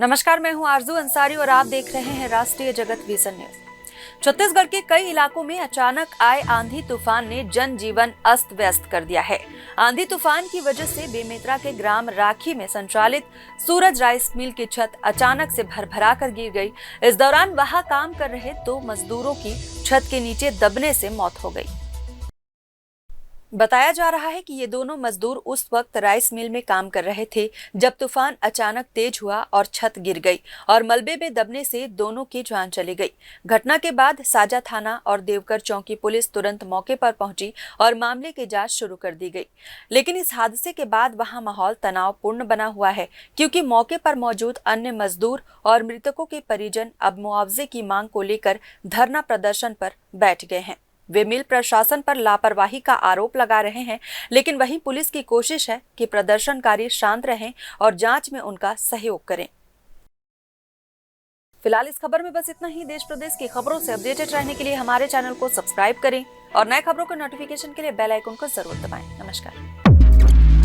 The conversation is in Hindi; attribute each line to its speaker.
Speaker 1: नमस्कार, मैं हूं आरजू अंसारी और आप देख रहे हैं राष्ट्रीय जगत विजन न्यूज। छत्तीसगढ़ के कई इलाकों में अचानक आए आंधी तूफान ने जनजीवन अस्त व्यस्त कर दिया है। आंधी तूफान की वजह से बेमेतरा के ग्राम राखी में संचालित सूरज राइस मिल की छत अचानक से भरभरा कर गिर गई। इस दौरान वहां काम कर रहे 2 मजदूरों की छत के नीचे दबने से मौत हो गई। बताया जा रहा है कि ये दोनों मजदूर उस वक्त राइस मिल में काम कर रहे थे जब तूफान अचानक तेज हुआ और छत गिर गई और मलबे में दबने से दोनों की जान चली गई। घटना के बाद साजा थाना और देवकर चौकी पुलिस तुरंत मौके पर पहुंची और मामले की जांच शुरू कर दी गई। लेकिन इस हादसे के बाद वहां माहौल तनावपूर्ण बना हुआ है, क्योंकि मौके पर मौजूद अन्य मजदूर और मृतकों के परिजन अब मुआवजे की मांग को लेकर धरना प्रदर्शन पर बैठ गए हैं। वे मिल प्रशासन पर लापरवाही का आरोप लगा रहे हैं, लेकिन वहीं पुलिस की कोशिश है कि प्रदर्शनकारी शांत रहें और जांच में उनका सहयोग करें। फिलहाल इस खबर में बस इतना ही। देश प्रदेश की खबरों से अपडेटेड रहने के लिए हमारे चैनल को सब्सक्राइब करें और नए खबरों के नोटिफिकेशन के लिए बेल आइकन को जरूर दबाएं। नमस्कार।